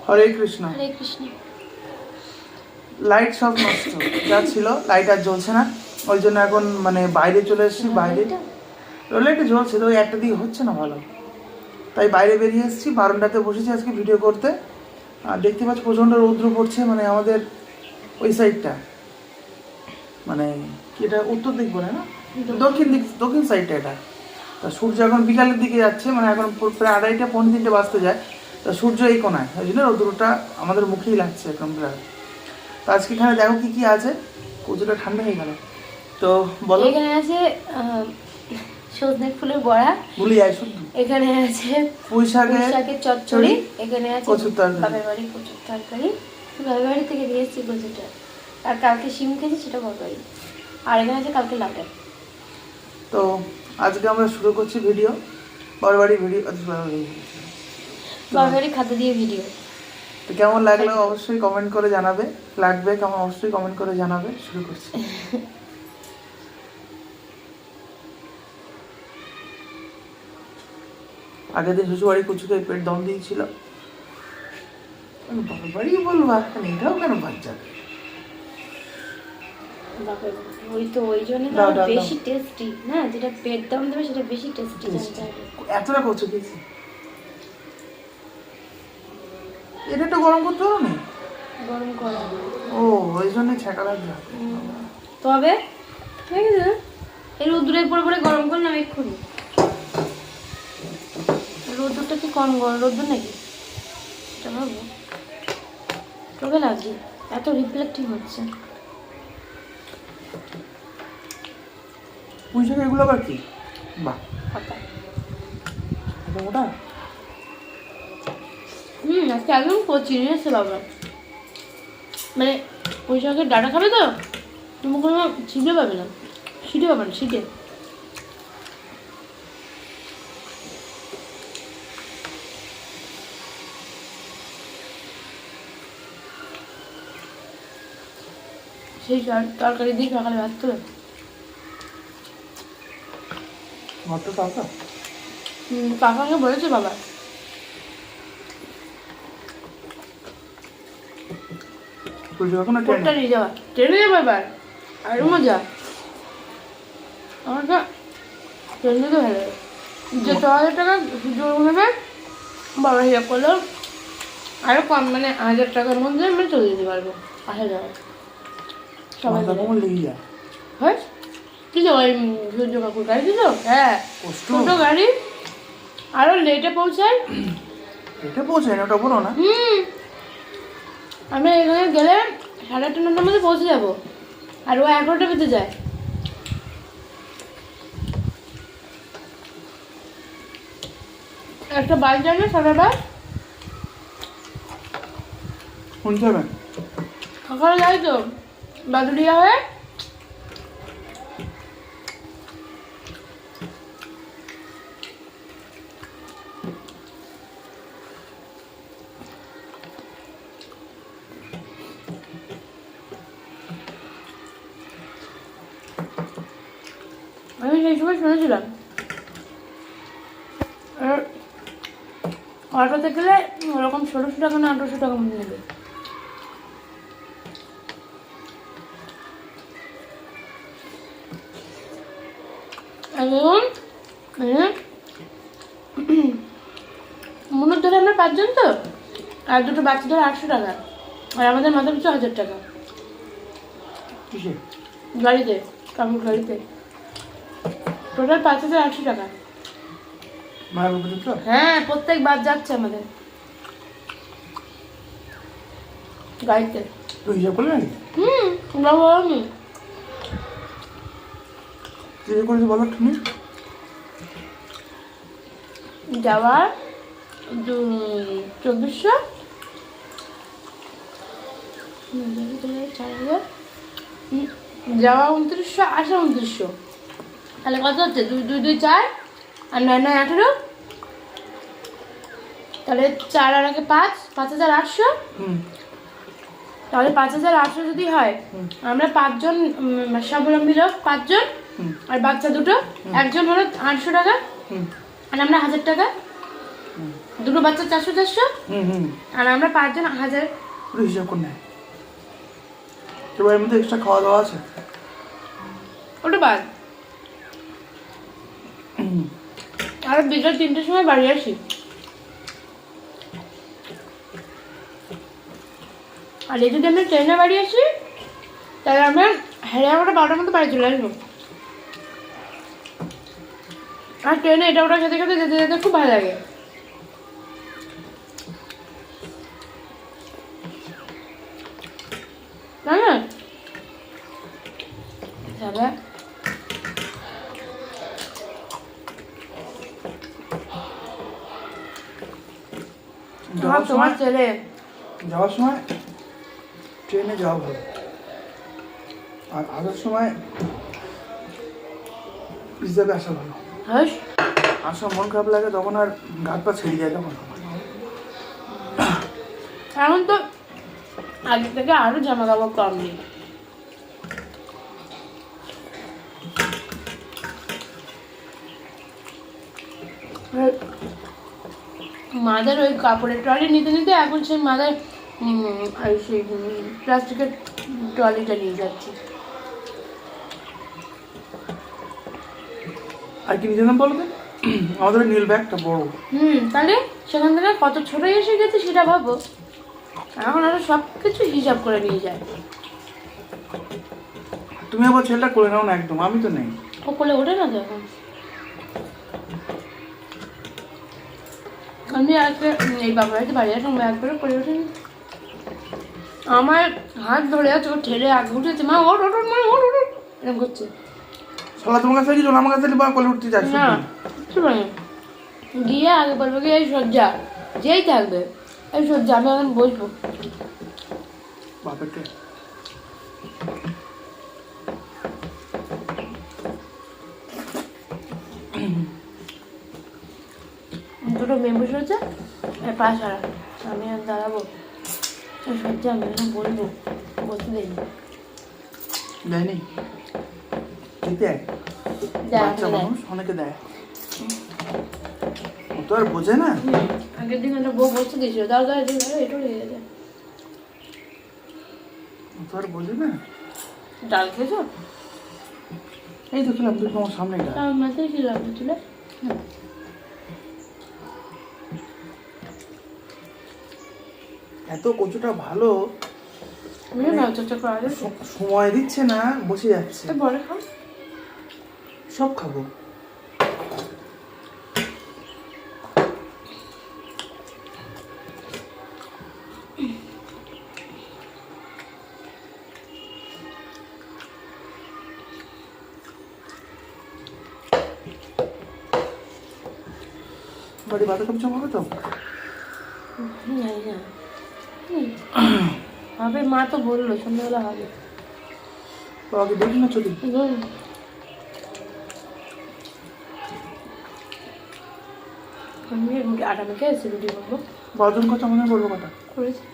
হরে কৃষ্ণ। হরে Krishna. Light সব নষ্ট, যা ছিল লাইট আর জ্বলছে না, ওই জন্য এখন মানে বাইরে চলে এসেছি। বাইরে লাইটটা জ্বলছে তো, ওই একটা দিকে হচ্ছে না ভালো, তাই বাইরে বেরিয়ে এসেছি, বারান্দাতে বসেছি আজকে ভিডিও করতে। আর দেখতে পাচ্ছি প্রচণ্ড রৌদ্র পড়ছে, মানে আমাদের ওই সাইডটা, মানে কি এটা উত্তর দিক বলে না, দক্ষিণ সাইডটা এটা। তা সূর্য এখন বিকালের দিকে যাচ্ছে, মানে এখন প্রায় 2:30 পৌনে 3টে বাজতে যায়, তা সূর্য এই কোনায়, ওই জন্য রৌদ্রটা আমাদের মুখেই লাগছে এখন প্রায়। তো আজকে এখানে দেখো কি কি আছে, প্রচুরটা ঠান্ডা হয়ে গেল। তো বলো। এখানে আছে সজনে ফুলের বড়া, ভুলে যাই শুধু। এখানে আছে পুঁই শাকের চচ্চড়ি, এখানে আছে কচুর তরকারি, বাপের বাড়ি কচুর তরকারি, বাপের বাড়ি থেকে নিয়ে এসেছি কচুটা। আর কালকে শিম খেয়েছি, সেটা বাপের বাড়ি। আর এখানে আছে কালকে লাউটা। তো আজকে আমরা শুরু করছি ভিডিও, বারবারই ভিডিও, বাপের খাদ্য দিয়ে ভিডিও। তো কেমন লাগলো অবশ্যই কমেন্ট করে জানাবে, লাগবে কেমন অবশ্যই কমেন্ট করে জানাবে। শুরু করছি। আগের দিন শ্বশুরবাড়ি কুচুকে পেট দম দিয়েছিল, বাপের বাড়ি বলবা, এটাও কেন বাদ যাবে। বাপের বাড়ি ওই তো, ওই জন্য বেশি টেস্টি না, যেটা পেট দম দেবে সেটা বেশি টেস্টি। এতটা কচু খেয়েছি, এটা একটু গরম করতে পারো না? গরম করা, ও ওই জন্য ছ্যাঁকা লাগবে। তবে ঠিক আছে, এই রোদ্দুরের পরে পরে গরম করলাম এক্ষুনি। রোদ্দুরটা কি কম গরম রোদ্দুর নাকি সেটা ভাবো, চোখে লাগছে, এত রিফ্লেক্টিং হচ্ছে। পুঁই শাক এগুলো আবার কি? বাহ, পাতা ওটা আজকে একদম কচি নিয়ে এসছে বাবা, মানে ওই শাকের ডাটা খাবে তো, তুমি কোনো ছিটে পাবে না, ছিটে পাবে না, ছিটে। সেই তরকারি দিয়ে সকালে ভাত তো কাকাকে বলেছে বাবা কোনটা নিয়ে যাওয়া, ট্রেনে যাবো এবার, আরো মজা। আমাকে ট্রেনে তো ভালো লাগে, যে 6,000 টাকা জোর হবে বাবা হিসাব করলেও আরো কম, মানে 1,000 টাকার মধ্যে আমি চলে যেতে পারবো, আসা যাওয়া সবাই লেগে যায়। হয় কি তো ওই সূর্য কাকুর গাড়ি দিল, হ্যাঁ ছোট গাড়ি, আরো লেটে পৌঁছায়। এটা পৌঁছায় না, ওটা বলো না। আমরা এখানে গেলে 8:30-9টার মধ্যে পৌঁছে যাবো, আর ও 11টা বেজে যায়। একটা বাস যায় না, সাদা বাস, শুনতে হবে সকালে যাই তো বাদুড়িয়া হয়ে, আমি সেই সময় শুনেছিলাম অটোতে গেলে ওরকম 1,600 টাকা না 1,800 টাকা মধ্যে নেবে। এখন মনের ধরে আমরা 5 জন তো, আর দুটো বাচ্চা ধরে 800 টাকা, আর আমাদের মাথা পিছু 1,000 টাকা গাড়িতে, কাকুর গাড়িতে, টোটাল 5,800 টাকা। হ্যাঁ প্রত্যেক বাস যাচ্ছে আমাদের গাড়িতে। হিসাব করলে নাকি? বলো তুমি। যাওয়া 2,400, 4,000, যাওয়া 2,900, আসা 2,900, তাহলে কত হচ্ছে? 2 4 আর 9 9 18, তাহলে 4 আর আগে 5, 5,800। তাহলে 5,800 যদি হয়, আমরা 5 জন স্বাবলম্বী লোক 5 জন, আর বাচ্চা দুটো, একজন হলো 800 টাকা, আর আমরা 1,000 টাকা। দুটো বাচ্চা 400-400, হুম আর আমরা 5 জন 1000। পুরো হিসাব করে নেয়। এবার এর মধ্যে এক্সট্রা খাওয়া দাওয়া আছে। ওটা বাদ। আর বিকেল 3টের সময় বাড়ি আসি। আর এই যদি আমরা ট্রেনে বাড়ি আসি তাহলে আমরা 11:30-12টার মধ্যে বাড়ি চলে আসবো। আর ট্রেনে এটা ওটা খেতে খেতে যেতে যেতে খুব ভালো লাগে, তাই না? তবে তোমার ছেলে যাওয়ার সময় ট্রেনে যাওয়া ভালো, আর আসার সময় রিজার্ভে আসা ভালো। হ্যাঁ, আসার মন খারাপ লাগে তখন, আর গাছ পা ছেড়ে যায় তখন। এখন তো আগে থেকে আরো জামা কাপড় কম নেই। মাদের ওই কাপড়ের ট্রলি নিতে নিতে এখন সেই মাদের সেই প্লাস্টিকের ট্রলিটা নিয়ে যাচ্ছি। আর কি নিয়ে যেতাম বলো তো? আমাদের নীল ব্যাগটা বড়। তাহলে সেখান থেকে কত ছোট এসে গেছে সেটা ভাবো। এখন আরো সব কিছু হিসাব করে নিয়ে যায়। তুমি আবার ছেলেটা করে নাও না একদম, আমি তো নেই। ও কোলে ওঠে না তো এখন। আমি আজকে এই বাবার বাড়িতে বাড়ি আসলাম, একবারও করে ওঠেনি। আমার হাত ধরে আছে, ও ঠেলে আগে উঠেছে, মা ওঠ ওঠ মা ওঠ ওঠ এরকম করছে। শালা তোমার কাছে গিয়ে আমার কাছে বা কলে উঠতে যাচ্ছ না কিছু মানে গিয়ে আগে বলবো কি এই সজ্জা, যেই থাকবে এই সজ্জা, আমি এখন বসবো। বাপেরকে দুটো মেয়ে বসে হচ্ছে পাশ হারা, আমি আর দাঁড়াবো এই সজ্জা, আমি এখন বলবো, বলতে দেয়নি। দেয়নি? দেয় বাচ্চা মানুষ, অনেকে দেয়, ও তো আর বোঝে না। আগের দিন একটা বউ বসতে দিয়েছিল, দাও দাও এটাও লেগে গেছে। ও তো আর বোঝে না। ডাল খেয়েছো? এই তো খেলাম, তুই তোমার সামনে ডাল। তার মাথায় কি লাগবে চুলে? এত কচুটা ভালো, সময় দিচ্ছে না, বসে যাচ্ছে। বড় খাও, সব খাবো। বাড়ি বাতা কাপ জমা হবে তো? জানি না হবে, মা তো বললো সন্ধ্যাবেলা হবে। আগে দেখি না চলি। আমি রুটি আটা মেখে এসে রুটি করবো। বাজন কথা মনে বলবো কথা করেছি,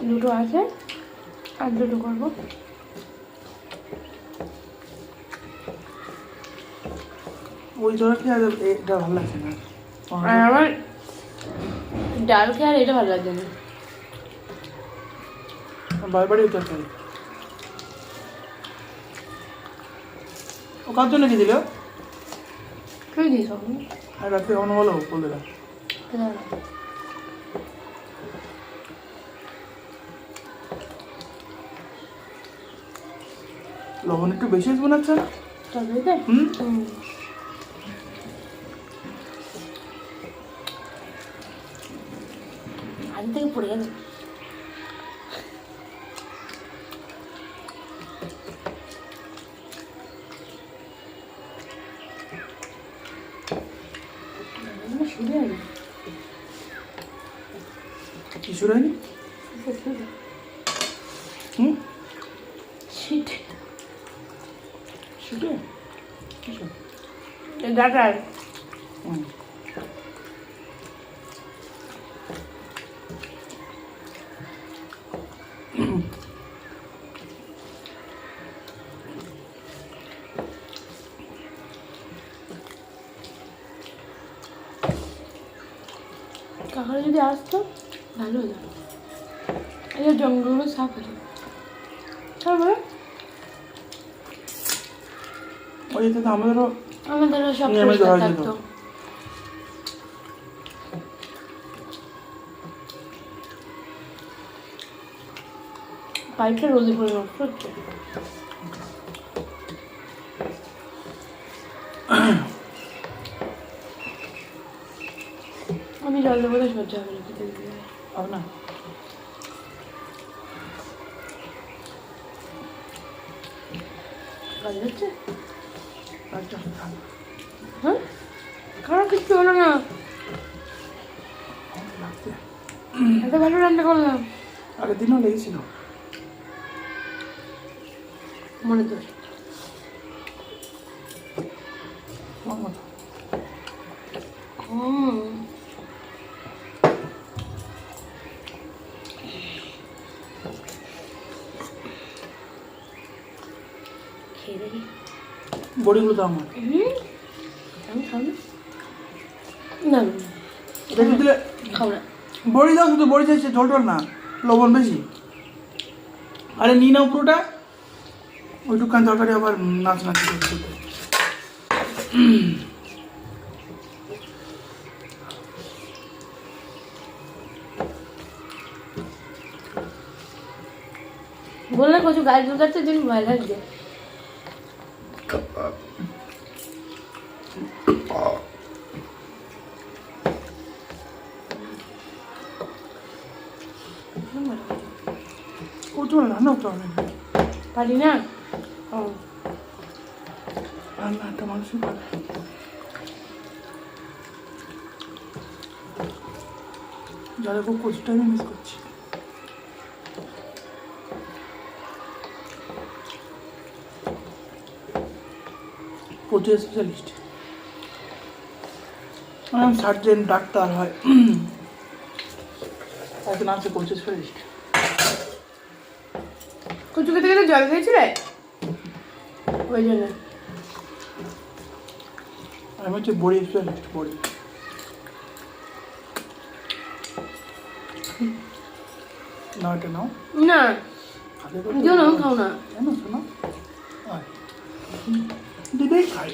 দুটো আছে আর দুটো করবো। ওই ধরে কি আর এটা ভালো লাগছে না, আর আমার ডাল খেয়ে আর এটা ভালো লাগছে না। বারবারই তরকারি। ও কার জন্য কি দিল? তুই দিস আর রাত্রে কখনো বলো বলে দাও। লবণ একটু বেশি মনে হচ্ছে না? তরকারিতে আগে থেকে পড়ে গেছে। কিছু হয়নি? হুম শিটে সেটা কিছু ডাটার হুম যদি আসতো ভালো হতো। এই যে জঙ্গলগুলো সাফ হতো, তারপরে ওই তো আমাদেরও সব নিয়মে পরিষ্কার ধরা যেত। থাকতো। পাইপটা রোদে পড়ে নষ্ট হচ্ছে। আমি জল দেবো তো সহ্য হবে না, খেতে দিতে হবে। হবে না। কাজ হচ্ছে? আচ্ছা, হ্যাঁ, খারাপ কিচ্ছু হলো না, লাগছে। এত ভালো রান্না করলাম। আগের দিনও লেগেছিল। মনে দোষ। তোমার মতো। খেয়ে দেখি। বড়িগুলো দাও আমার। আমি খাও না, না না, দেখি দিলে খাও না। বড়ি দাও, শুধু বড়ি চাইছে, ঝোল টোল না, লবণ বেশি। আরে নিয়ে নাও পুরোটা, ওইটুকান তরকারি আবার নাচনাচি করছে। বললে কচু গাছ ঢুকাচ্ছে, তুমি ভয় লাগছে। কচু রান্না করতে হবে, পারি না। রান্না একটা মানুষই পারে। যারা খুব কচুটা আমি মিস করছি। কচু স্পেশালিস্ট, সার্জেন ডাক্তার হয়, একজন আছে কচু স্পেশালিস্ট। কচু খেতে খেতে জল খেয়েছিলে, ওই জন্য। আমি হচ্ছে বড়ি স্পেশালিস্ট, বড়ি। নাও, এটা নাও। না, খালে দিও না, খাও না। কেন শোনো, দিদিই খাই।